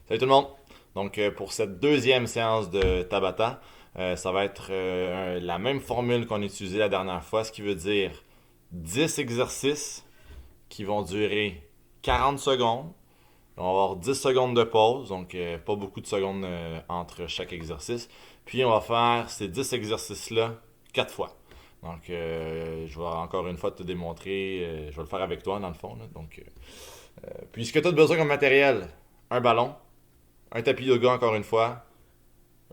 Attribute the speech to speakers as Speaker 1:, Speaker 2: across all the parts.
Speaker 1: Salut tout le monde! Donc, pour cette deuxième séance de Tabata, ça va être la même formule qu'on a utilisée la dernière fois, ce qui veut dire 10 exercices qui vont durer 40 secondes. On va avoir 10 secondes de pause, donc pas beaucoup de secondes entre chaque exercice. Puis, on va faire ces 10 exercices-là 4 fois. Donc, je vais encore une fois te démontrer, je vais le faire avec toi dans le fond. Là. Donc, puis, ce que tu as besoin comme matériel, un ballon, un tapis de yoga encore une fois,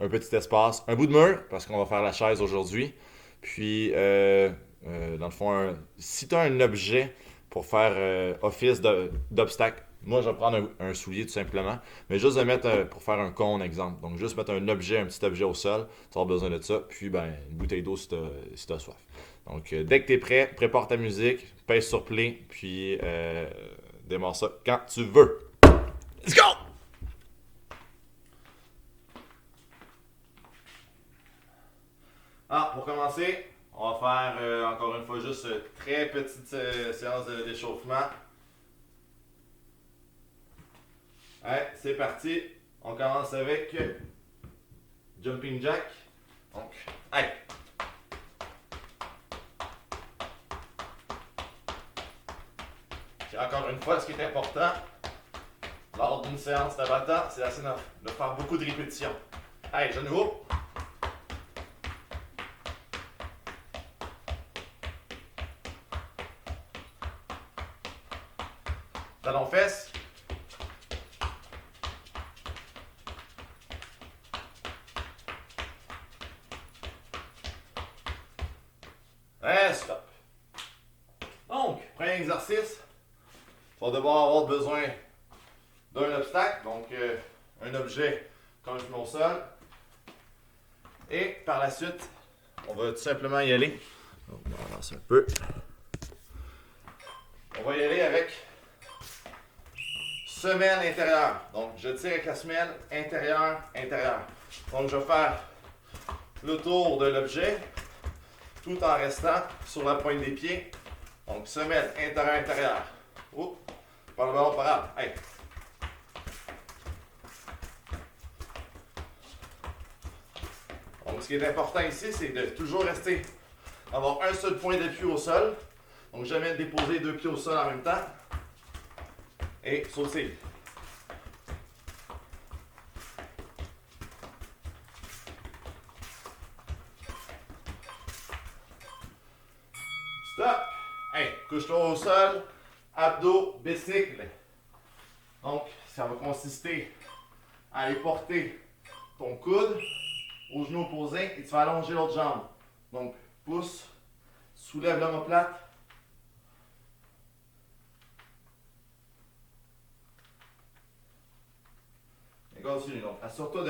Speaker 1: un petit espace, un bout de mur, parce qu'on va faire la chaise aujourd'hui. Puis, dans le fond, si tu as un objet pour faire office d'obstacle, moi je vais prendre un soulier tout simplement, mais juste de mettre pour faire un cône, exemple. Donc, juste mettre un objet, un petit objet au sol, tu vas avoir besoin de ça. Puis, ben, une bouteille d'eau si tu as soif. Donc, dès que tu es prêt, prépare ta musique, pèse sur play, puis démarre ça quand tu veux. Let's go! Pour commencer, on va faire encore une fois juste une très petite séance d'échauffement. Allez, c'est parti. On commence avec Jumping Jack. Donc, allez. Et encore une fois, ce qui est important lors d'une séance Tabata, c'est de faire beaucoup de répétitions. Allez, genou haut. Talon fesse. Stop. Donc, premier exercice, tu vas devoir avoir besoin d'un obstacle, donc un objet comme je mets au sol. Et par la suite, on va tout simplement y aller. Donc, on avance un peu. On va y aller avec semelle intérieure. Donc, je tire avec la semelle intérieure, intérieure. Donc, je vais faire le tour de l'objet tout en restant sur la pointe des pieds. Donc, semelle intérieure, intérieure. Oups, par le ballon, pas grave. Hey. Donc, ce qui est important ici, c'est de toujours rester, avoir un seul point d'appui au sol. Donc, jamais déposer deux pieds au sol en même temps. Et sauter. Stop! Hey, couche-toi au sol, abdos, bicycle. Donc, ça va consister à aller porter ton coude au genou opposé et tu vas allonger l'autre jambe. Donc, pousse, soulève l'omoplate. Et continue. Donc, assure-toi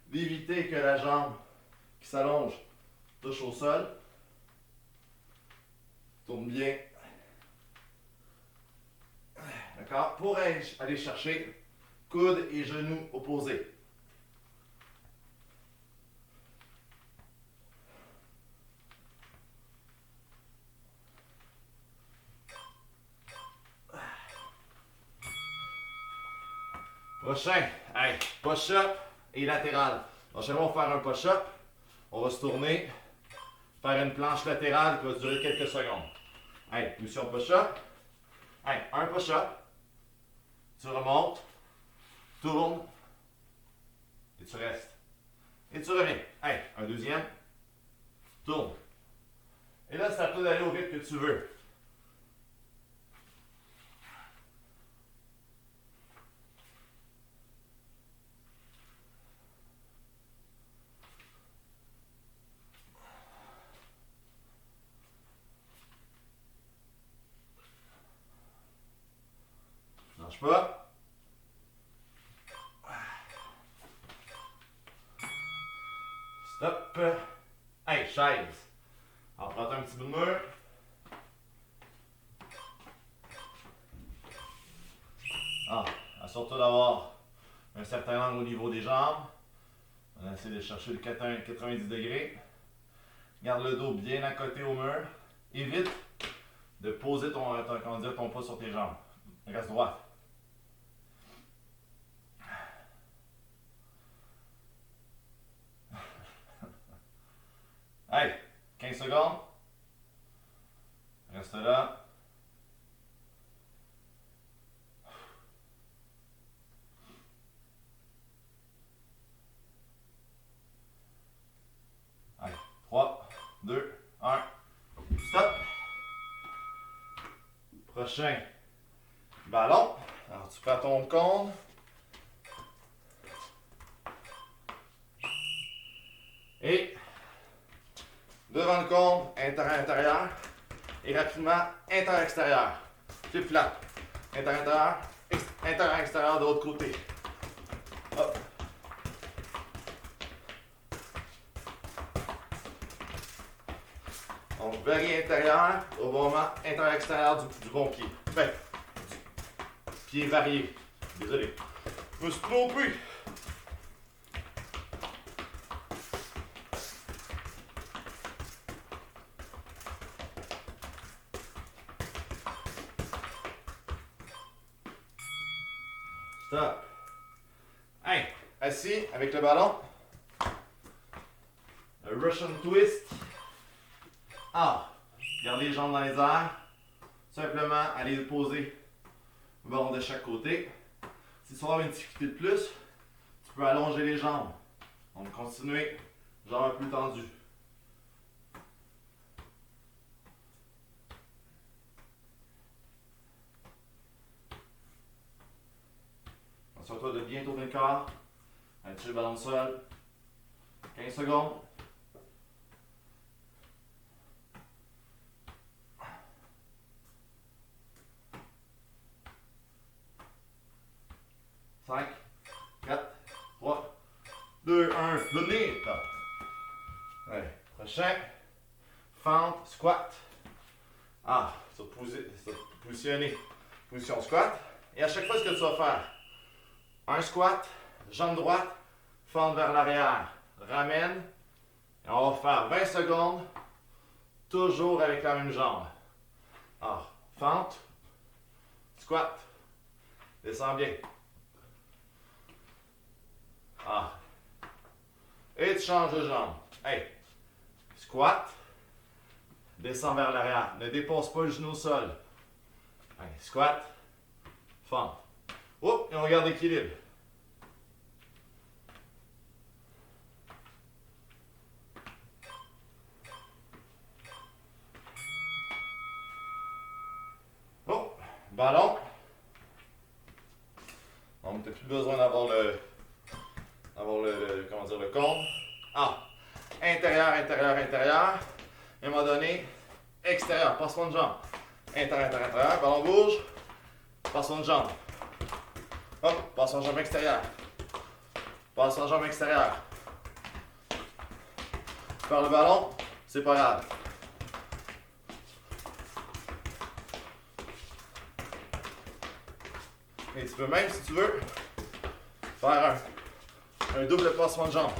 Speaker 1: d'éviter que la jambe qui s'allonge touche au sol. Tourne bien. D'accord? Pour aller chercher coude et genou opposés. Prochain, hey, push-up et latéral. Prochainement, on va faire un push-up. On va se tourner, faire une planche latérale qui va durer quelques secondes. Hey, position push-up. Hey, un push-up. Tu remontes, tournes, et tu restes. Et tu reviens. Hey, un deuxième. Tourne. Et là, c'est à toi d'aller au rythme que tu veux. Lâche pas. Stop. Hey, chaise. Alors, prends un petit bout de mur. Assure-toi d'avoir un certain angle au niveau des jambes. On va essayer de chercher le 90 degrés. Garde le dos bien à côté au mur. Évite de poser ton poids sur tes jambes. Reste droit. Allez, 15 secondes. Reste là. Allez, 3, 2, 1. Stop. Prochain ballon. Alors, tu prends ton compte. Et devant le compte, intérieur-intérieur. Et rapidement, intérieur-extérieur. Flip flat. Intérieur-intérieur. Intérieur-extérieur de l'autre côté. Hop. Donc, varie intérieur au bon moment, intérieur-extérieur du bon pied. Fait. Pied varié. Désolé. Je me suis trompé. Stop. Hey, assis avec le ballon. Le Russian twist. Ah, gardez les jambes dans les airs. Simplement, allez les poser le ballon de chaque côté. Si tu as une difficulté de plus, tu peux allonger les jambes. Donc, continuez, jambes un peu tendues. Assure-toi de bien tourner le corps. Allez toucher le ballon au sol. 15 secondes. Cinq, 4, 3, 2, 1, venez. Allez, prochain. Fente, squat. Ah, tu vas positionner. Position squat. Et à chaque fois, ce que tu vas faire, un squat, jambe droite, fente vers l'arrière, ramène. Et on va faire 20 secondes, toujours avec la même jambe. Alors, fente, squat, descends bien. Ah. Et tu changes de jambe. Hey, squat, descends vers l'arrière. Ne dépose pas le genou au sol. Hey, squat, fente. Oups, et on garde l'équilibre. Oh, ballon. Donc, tu n'as plus besoin d'avoir comment dire, le compte. Ah, intérieur, intérieur, intérieur. Et à un moment donné, extérieur, passement de jambe. Intérieur, intérieur, intérieur. Ballon bouge. Passement de jambe. Hop, passement de jambe extérieur. Passement de jambe extérieur. Tu perds le ballon, c'est pas grave. Et tu peux même, si tu veux, faire un double passement de jambe.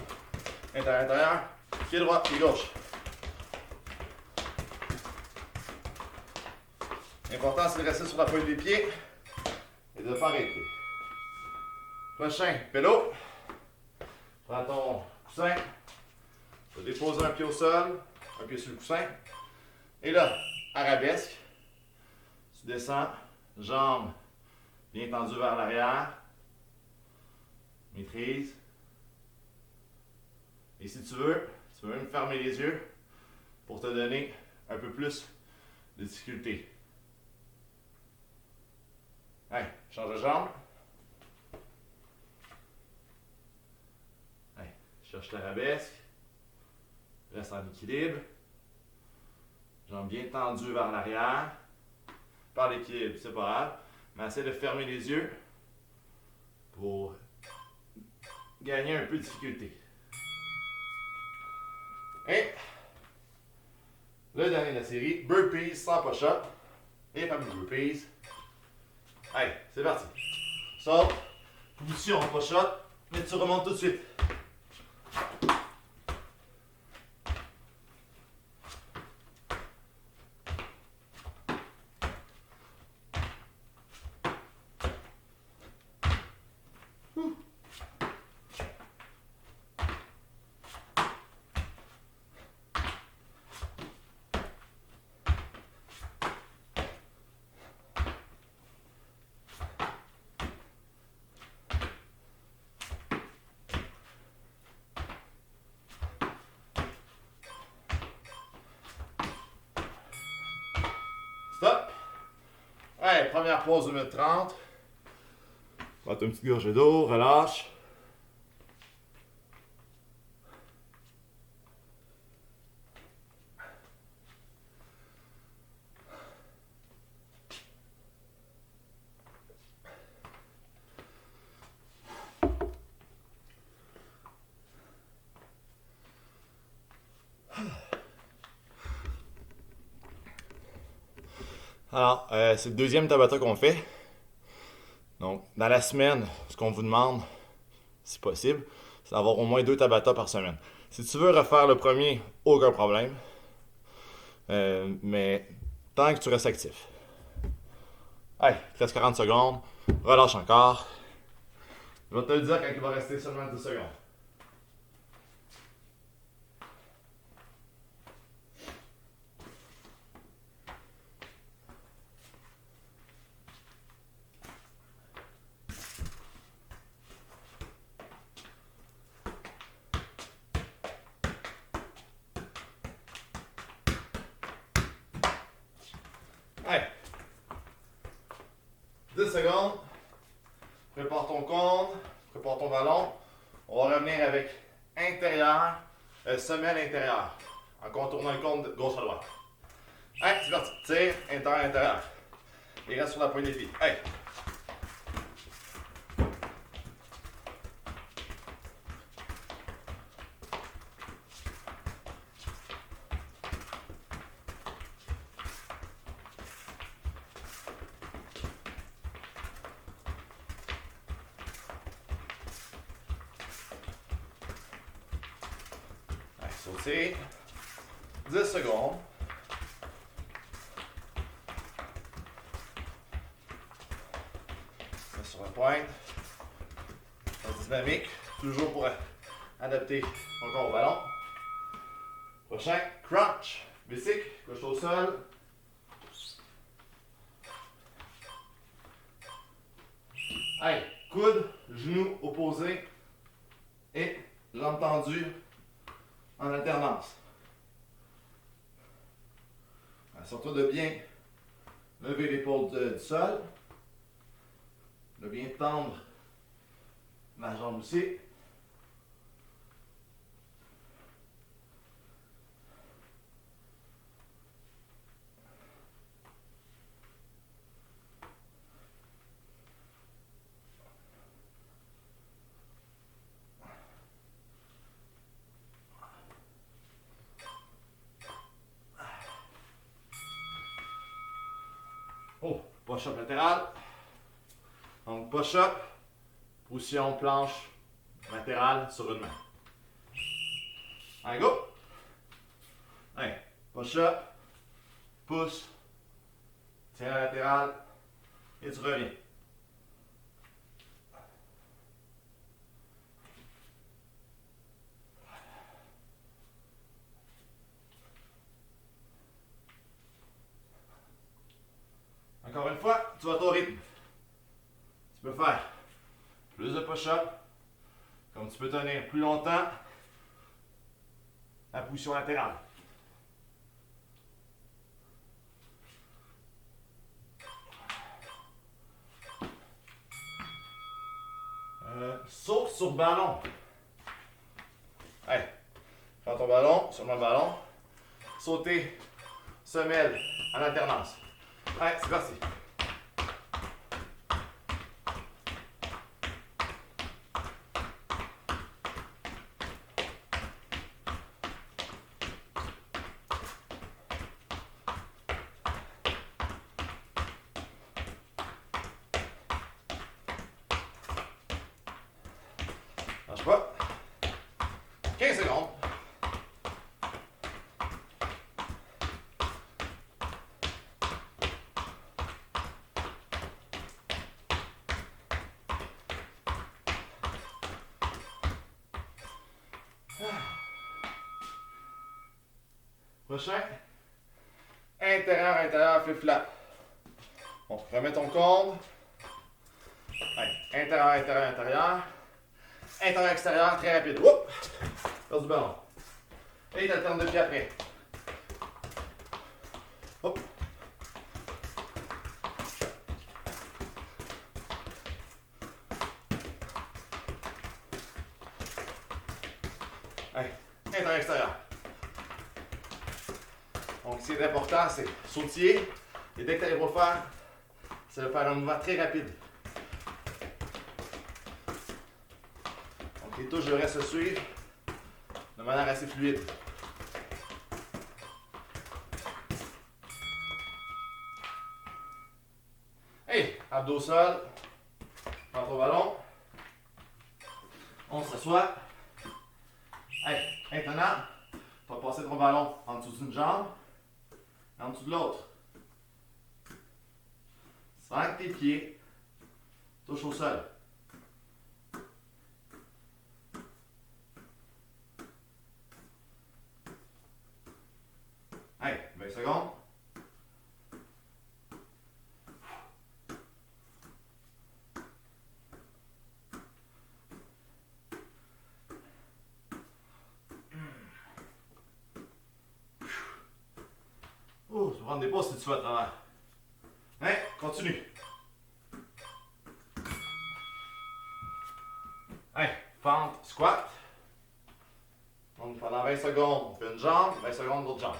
Speaker 1: Intérieur, intérieur, pied droit, pied gauche. L'important, c'est de rester sur la pointe des pieds et de ne pas arrêter. Prochain, pélo. Prends ton coussin. Tu vas déposer un pied au sol, un pied sur le coussin. Et là, arabesque. Tu descends, jambes bien tendues vers l'arrière. Maîtrise. Et si tu veux même fermer les yeux pour te donner un peu plus de difficulté. Allez, change de jambe. Allez, cherche l'arabesque. Reste en équilibre. Jambes bien tendues vers l'arrière. Par l'équilibre, c'est pas grave. Mais essaie de fermer les yeux pour gagner un peu de difficulté. Et le dernier de la série, burpees sans push-up. Et fameux burpees. Allez, c'est parti. Saute, position en push-up, mais tu remontes tout de suite. première pause de 1 minute 30. Va une petite gorgée d'eau, relâche. Alors, c'est le deuxième Tabata qu'on fait. Donc, dans la semaine, ce qu'on vous demande, si possible, c'est d'avoir au moins 2 Tabata par semaine. Si tu veux refaire le premier, aucun problème. Mais tant que tu restes actif. Allez, il te reste 40 secondes. Relâche encore. Je vais te le dire quand il va rester seulement 10 secondes. Allez. 10 secondes. Prépare ton cône. Prépare ton ballon. On va revenir avec intérieur, semelle intérieure. En contournant le cône de gauche à droite. Allez, c'est parti. Tire, intérieur, intérieur. Il reste sur la poignée de pied. Allez. Sauter. 10 secondes. Mets sur la pointe. La dynamique. Toujours pour adapter ton corps au ballon. Prochain, crunch. Bicycle, couche au sol. Allez, coude, genou opposé et jambes tendues en alternance. Assure-toi de bien lever l'épaule du sol, de bien tendre la jambe aussi. Oh, push-up latéral. Donc push-up, position planche latérale sur une main. Allez, go! Allez, push-up, pousse, tiens la latérale et tu reviens. Encore une fois, tu vas à ton rythme. Tu peux faire plus de push-up, comme tu peux tenir plus longtemps la position latérale. Saute sur ballon. Allez, prends ton ballon, sur le ballon. Sauter, semelle en alternance. Allez, c'est parti. Lâche pas. 15 secondes. Prochain. Intérieur, intérieur, flip-flap. Bon, remets ton cône. Allez, intérieur, intérieur, intérieur. Intérieur, extérieur, très rapide. Oups! Passe du ballon. Et t'alternes de pied après. Hop. Donc, ce qui est important, c'est sautiller. Et dès que tu allais pour le faire, c'est de faire un mouvement très rapide. Donc, les touches devraient se suivre de manière assez fluide. Hey, abdos au sol. Prends ton ballon. On s'assoit. Hey, maintenant, tu vas passer ton ballon en dessous d'une jambe et en dessous de l'autre. Sans que tes pieds touchent au sol. Hey, 20 secondes. Oh, tu vas prendre des pauses si tu veux à travers. Hein, continue. Hey, fente, squat. Donc pendant 20 secondes, on fait une jambe, 20 secondes l'autre jambe.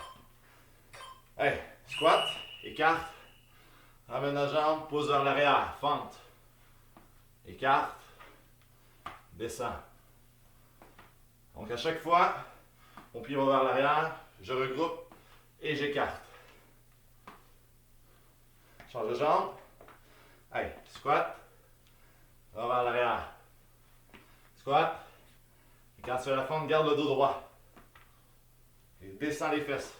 Speaker 1: Hey, squat, écarte, ramène la jambe, pousse vers l'arrière, fente. Écarte, descend. Donc à chaque fois, mon pied va vers l'arrière, je regroupe et j'écarte. Change de jambe. Hey, squat, va vers l'arrière. Squat, écarte sur la fente, garde le dos droit. Et descends les fesses.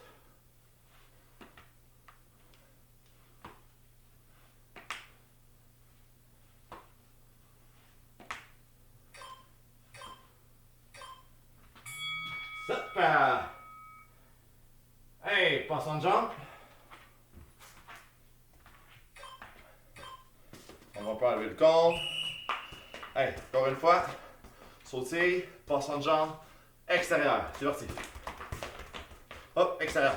Speaker 1: Stop. Hey, passe en jump. On va pas enlever le compte. Hey, encore une fois. Sautille, passe en jambe, extérieur. C'est parti. Hop, extérieur.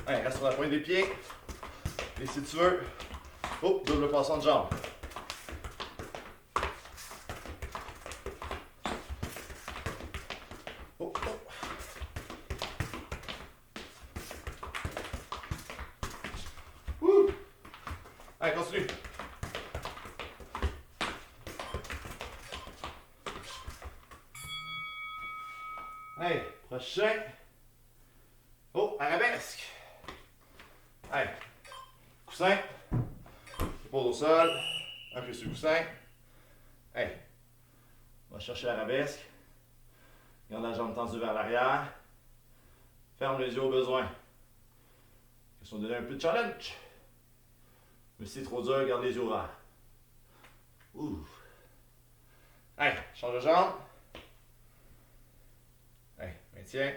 Speaker 1: Hey, reste sur la pointe des pieds. Et si tu veux, hop, double passant de jambe. Oh, oh. Ouh. Allez, continue. Allez, prochain. Oh, arabesque. Allez, coussin. Épaule au sol. Un pied sur le coussin. Allez, on va chercher l'arabesque. Garde la jambe tendue vers l'arrière. Ferme les yeux au besoin. Question de donner un peu de challenge. Mais si c'est trop dur, garde les yeux ouverts. Ouh. Allez, change de jambe. Allez, maintiens.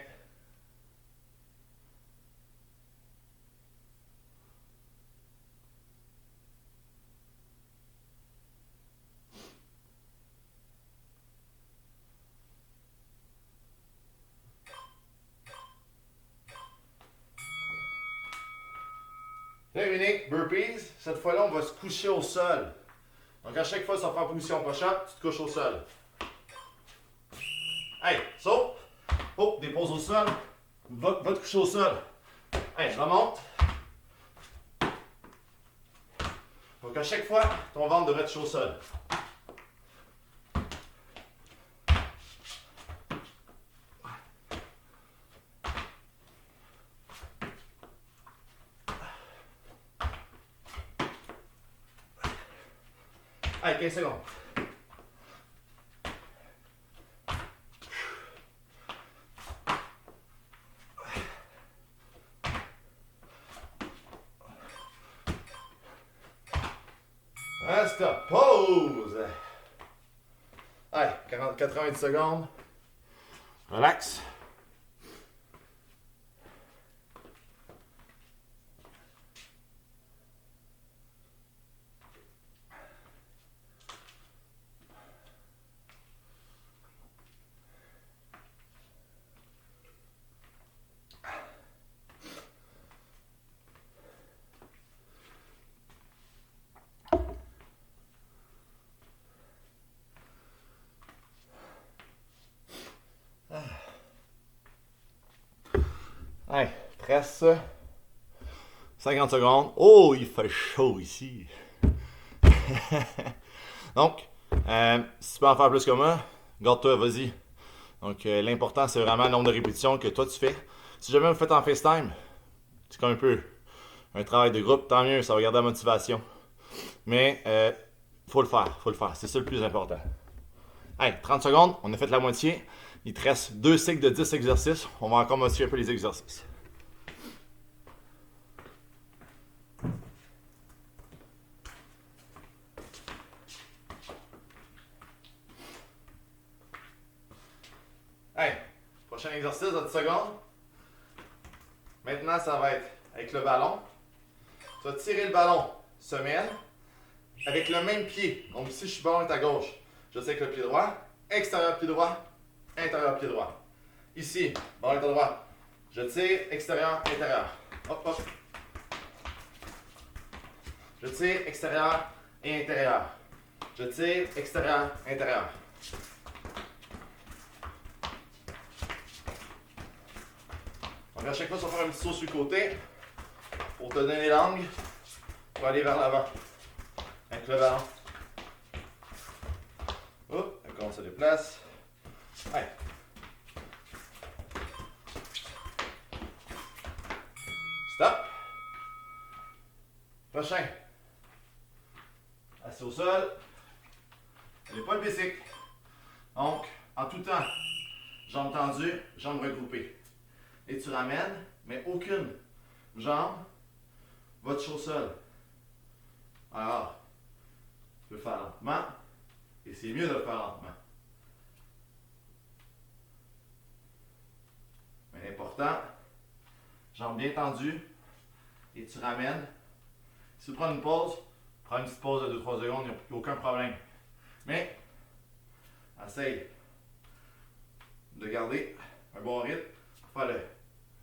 Speaker 1: Terminé, burpees. Cette fois-là, on va se coucher au sol. Donc à chaque fois que tu vas faire position push-up, tu te couches au sol. Hey, saute. Oh, dépose au sol. Va te coucher au sol. Hey, je remonte. Donc à chaque fois, ton ventre devrait toucher au sol. Allez, 15 secondes. Stop. Pause. Allez, 80 secondes. Relax. Hey, il te reste 50 secondes. Oh, il fait chaud ici. Donc, si tu peux en faire plus que moi, garde-toi, vas-y. Donc, l'important, c'est vraiment le nombre de répétitions que toi tu fais. Si jamais vous faites en FaceTime, c'est comme un peu un travail de groupe, tant mieux, ça va garder la motivation. Mais, faut le faire, faut le faire. C'est ça le plus important. Hey, 30 secondes, on a fait la moitié. Il te reste 2 cycles de 10 exercices. On va encore modifier un peu les exercices. Hey, prochain exercice de 10 secondes. Maintenant, ça va être avec le ballon. Tu vas tirer le ballon semelle avec le même pied. Donc, si je suis ballon est à gauche, je sais avec le pied droit, extérieur pied droit, intérieur pied droit. Ici, ballon est à droite. Je tire, extérieur, intérieur. Hop, hop. Je tire, extérieur et intérieur. Je tire, extérieur, intérieur. Donc à chaque fois, tu vas faire un petit saut sur le côté pour te donner l'angle pour aller vers l'avant avec le ballon. Hop, on se déplace. Allez. Stop. Prochain. Assis au sol. Les pas le bicycle. Donc, en tout temps, jambes tendues, jambes regroupées. Et tu ramènes, mais aucune jambe va toucher au sol. Alors, tu peux le faire lentement, et c'est mieux de le faire lentement. Mais l'important, jambes bien tendues, et tu ramènes. Si tu prends une pause, prends une petite pause de 2-3 secondes, il n'y a aucun problème. Mais, essaye de garder un bon rythme pour faire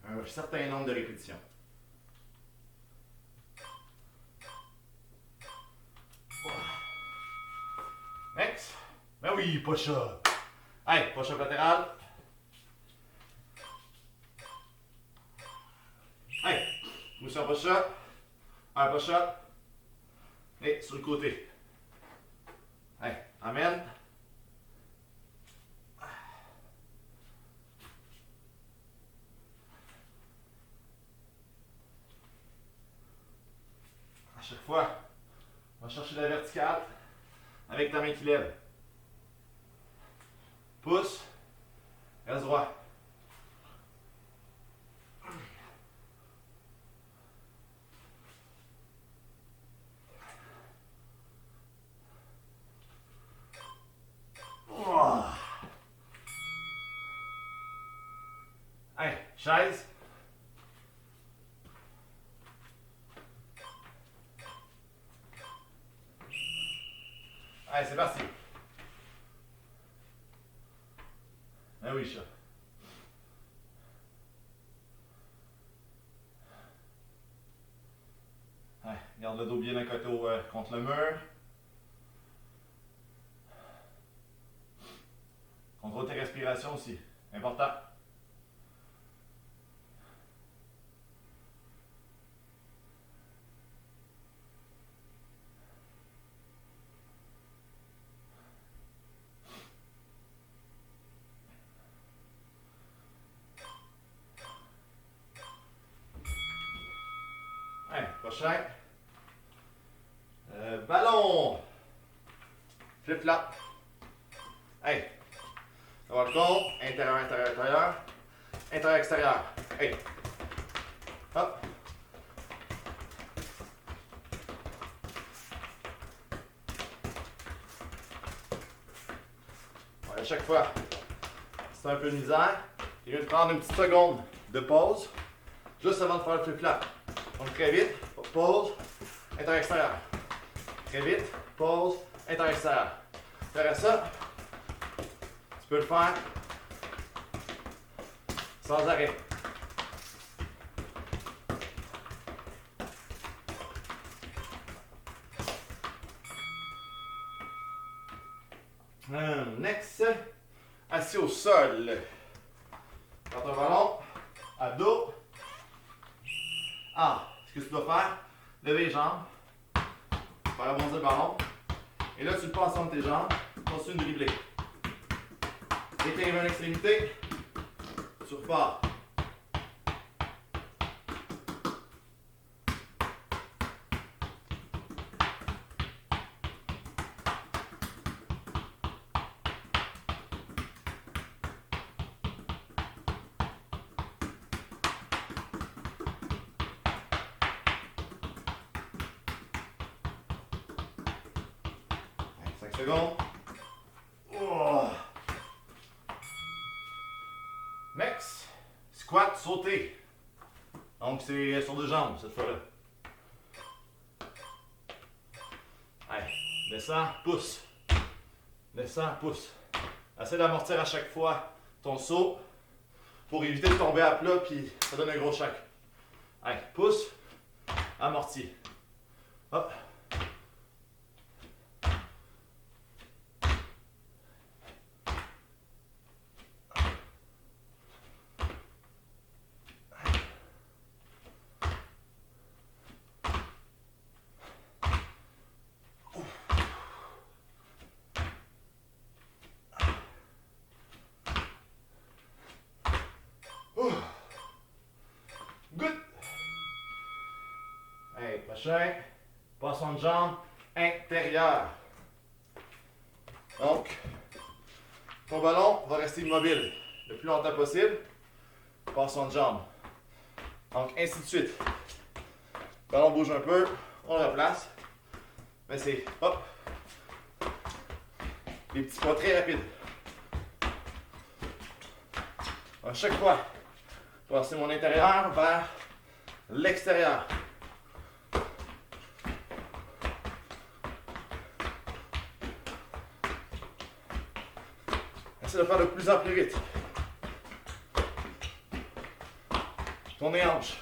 Speaker 1: un certain nombre de répétitions. Next. Ben oui, push-up. Hey, push-up latéral. Hey, mousson push-up. Un push-up. Et sur le côté. Hey, amène. À chaque fois, on va chercher la verticale avec ta main qui lève. Pousse, reste droit. Hey, chaise. Allez, c'est parti. Ah oui, chat. Allez, garde le dos bien à côté contre le mur. Contrôle tes respirations aussi. Important. Allez, prochain. Ballon. Flip-flop. Hey. On va le compte. Intérieur, intérieur, intérieur. Intérieur, extérieur. Hey. Hop. Ouais, à chaque fois, c'est un peu de misère. Il vient de prendre une petite seconde de pause. Juste avant de faire le flip-flop. Donc très vite. Pause. Intérieur, extérieur. Très vite. Pause. Intérieur, extérieur. Après ça, tu peux le faire sans arrêt. Next, assis au sol. Prends ton ballon, à dos, Ah, ce que tu dois faire, lever les jambes, faire rebondir le ballon. Et là, tu le passes entre tes jambes, continue de dribbler. Dès que tu arrives à l'extrémité, tu repars. Allez, 5 secondes. Oh. Next, squat, sauter. Donc, c'est sur deux jambes cette fois-là. Allez, descends, pousse. Descends, pousse. Essaie d'amortir à chaque fois ton saut pour éviter de tomber à plat puis ça donne un gros choc. Allez, pousse, amorti. Hop. Good. Allez, prochain. Passons de jambe intérieure. Donc, ton ballon va rester immobile le plus longtemps possible. Passons de jambe. Donc, ainsi de suite. Le ballon bouge un peu, on le replace. Mais c'est hop. Des petits pas très rapides. À chaque fois, passer mon intérieur vers l'extérieur. Essaie de faire de plus en plus vite. Tourne les hanches.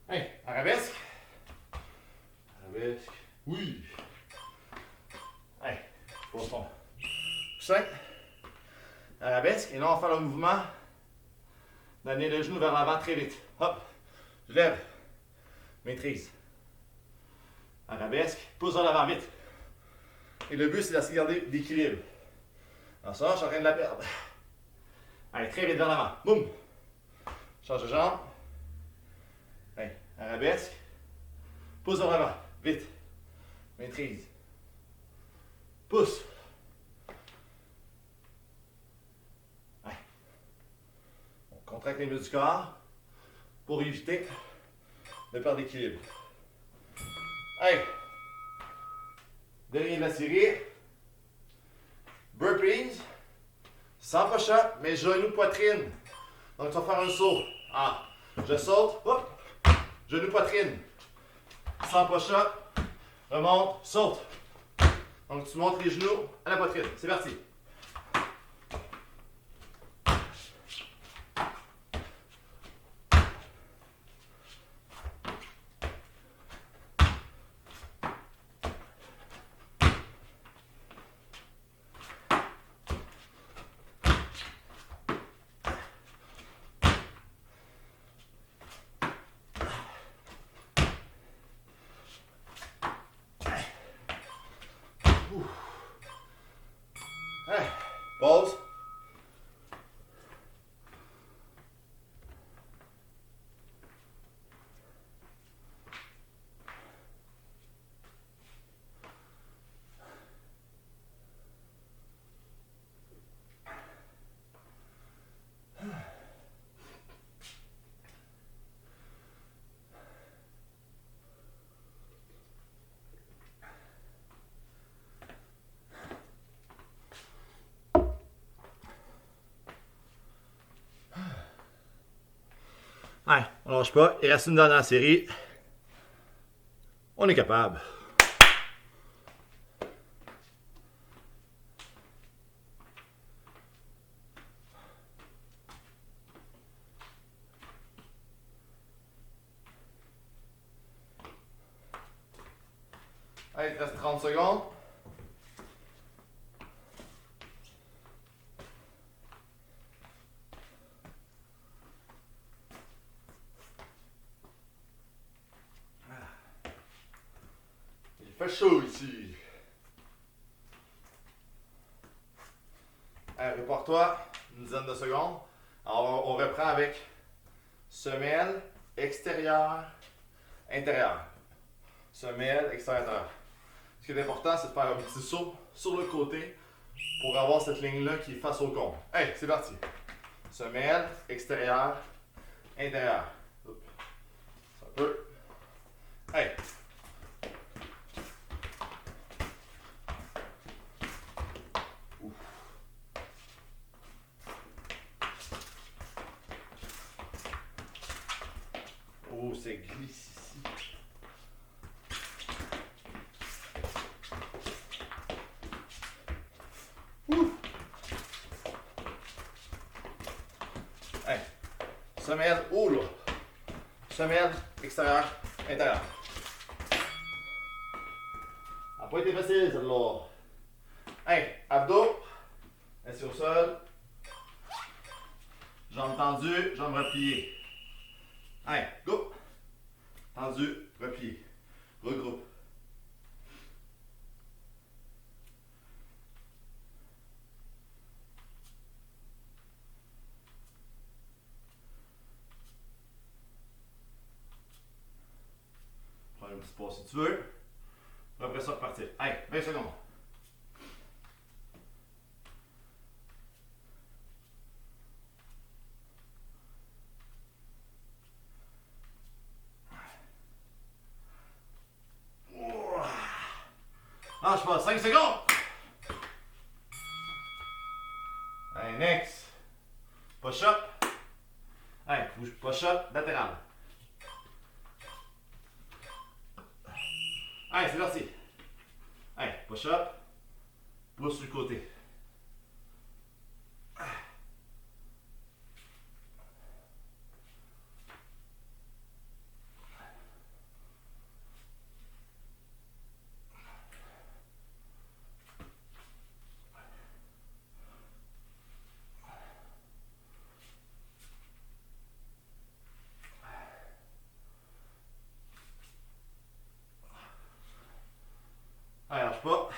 Speaker 1: Hey, arabesque. Arabesque. Oui. Hey, pose ton coussin. Arabesque. Et là, on va faire le mouvement d'amener le genou vers l'avant très vite. Hop. Je lève. Maîtrise. Arabesque. Pousse en avant vite. Et le but, c'est de garder l'équilibre. En ça, je suis en train de la perdre. Allez, très vite vers l'avant. Boum. Change de jambe. Allez, arabesque. Pousse vers l'avant. Vite. Maîtrise. Pousse. Allez. On contracte les muscles du corps pour éviter de perdre l'équilibre. Allez. Dernier de la série. Burpees. Sans push-up, mais genou, poitrine. Donc, tu vas faire un saut. Ah, je saute. Hop. Genou, poitrine. Sans push-up. Remonte, saute. Donc, tu montes les genoux à la poitrine. C'est parti. Pause. Ouais, on lâche pas. Il reste une dernière série. On est capable. Allez, il te reste 30 secondes. Fait chaud ici. Allez, répare-toi. Une dizaine de secondes. Alors, on reprend avec semelle, extérieur, intérieur. Semelle, extérieur, intérieur. Ce qui est important, c'est de faire un petit saut sur le côté pour avoir cette ligne-là qui est face au cône. Hey, c'est parti. Semelle, extérieur, intérieur. Ça peut. Hey. Ouf. Oh, c'est glisse ici. Ouh. Hey. Semelle, oh là. Semelle, extérieur, intérieur. Ça n'a pas été facile celle-là. Hey, abdos. Assis au sol. Jambes tendues, jambes repliées. Hey, go. Tendu, replié. Regroupe. Prends un petit pas si tu veux. Après ça, repartir. Hey, 20 secondes. Lâche pas, 5 secondes. Hey, next. Push-up. Hey, push-up latéral. Hey, c'est parti. Hey, push-up. Pousse sur le côté. Hey, lâche pas.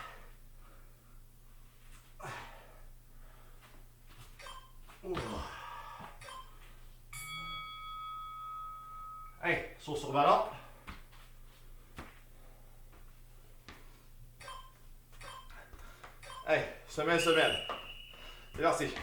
Speaker 1: Hey, saut sur ballon. Hey, semelle, semelle. C'est parti.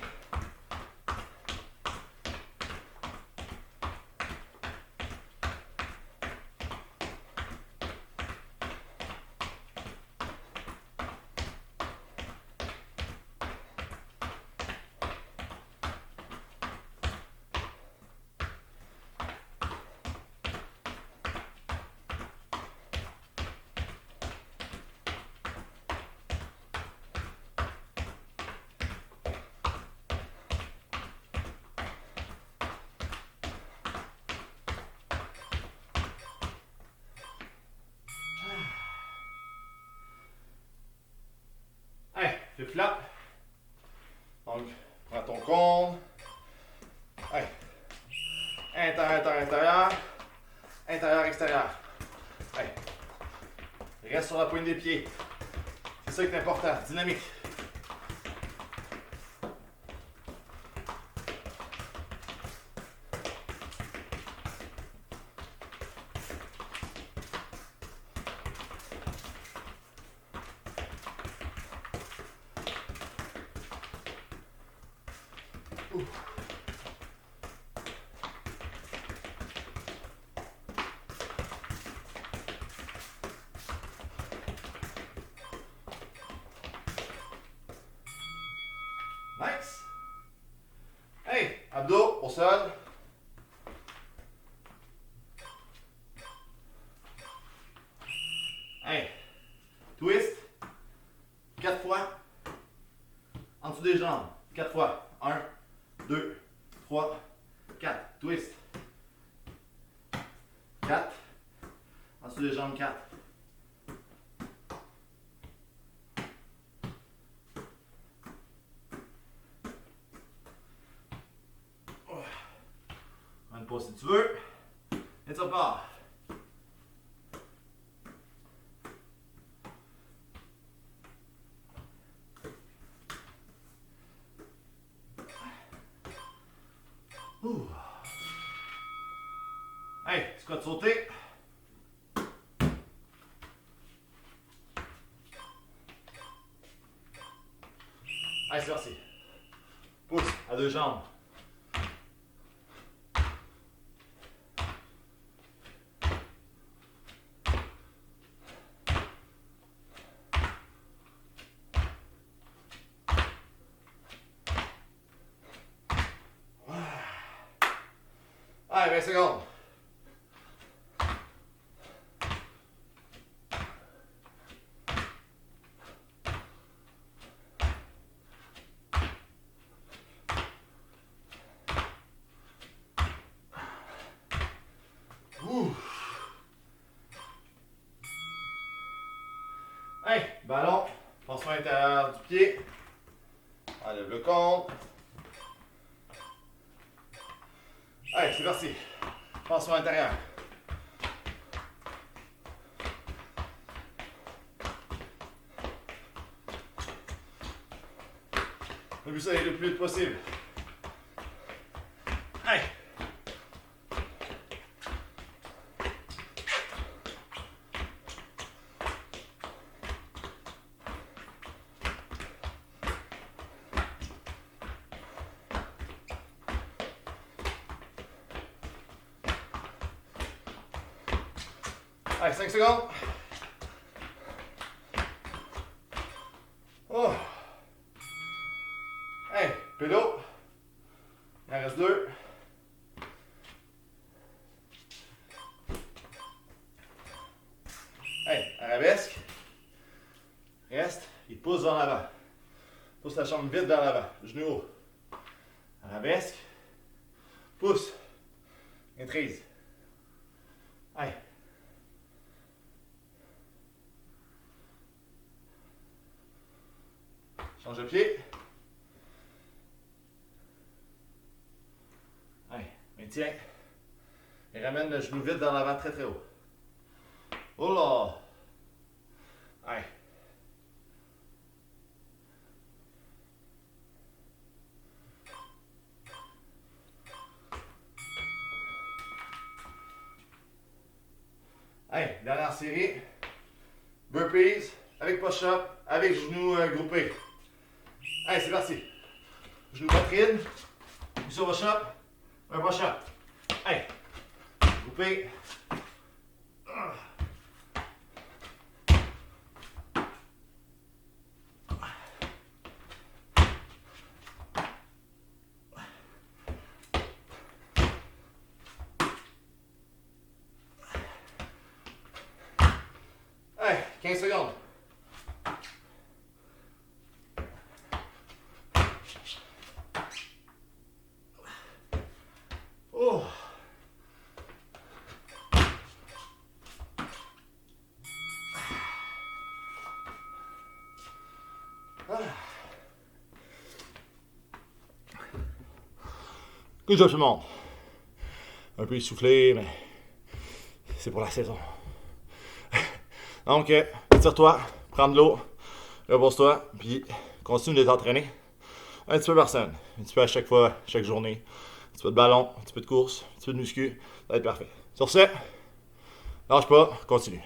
Speaker 1: Hey, flip flap. Donc, prends ton cône. Hey. Intérieur, intérieur, intérieur. Intérieur, extérieur. Hey. Reste sur la pointe des pieds. C'est ça qui est important. Dynamique. Ouh. Nice. Hey, abdos au sol. Hey, twist. 4 fois. En dessous des jambes. 4 fois. 1, 2, 3, 4. Twist. 4. En dessous des jambes, 4. Une pause si tu veux. Et ça part. squat sauté. Allez, c'est parti. Pousse à deux jambes. Allez, 20 secondes. Hey, ballon, pansement intérieur du pied. Enlève le compte. Allez, c'est parti. Pansement intérieur. Le but, c'est d'aller le plus vite possible. Allez. Allez, 5 secondes. Oh. Hey, pédo. Il en reste 2. Hey, arabesque. Reste. Il pousse vers l'avant. Pousse la jambe vite vers l'avant. Genou haut. Arabesque. Pousse. Maîtrise. Allez. Change de pied. Allez, maintiens. Et ramène le genou vite dans l'avant très très haut. Oh là! Allez. Allez, dernière série. Burpees avec push-up, avec genoux groupés. Allez, c'est parti. Genou poitrine. Sur push-up. Un push-up. Allez. Groupé. Allez, 15 secondes. Oh. Good job tout le monde. Un peu essoufflé, mais c'est pour la saison. Donc, tire-toi, prends de l'eau, repose-toi, puis continue de t'entraîner. Un petit peu par semaine, un petit peu à chaque fois, chaque journée. Un petit peu de ballon, un petit peu de course, un petit peu de muscu, ça va être parfait. Sur ce, lâche pas, continue.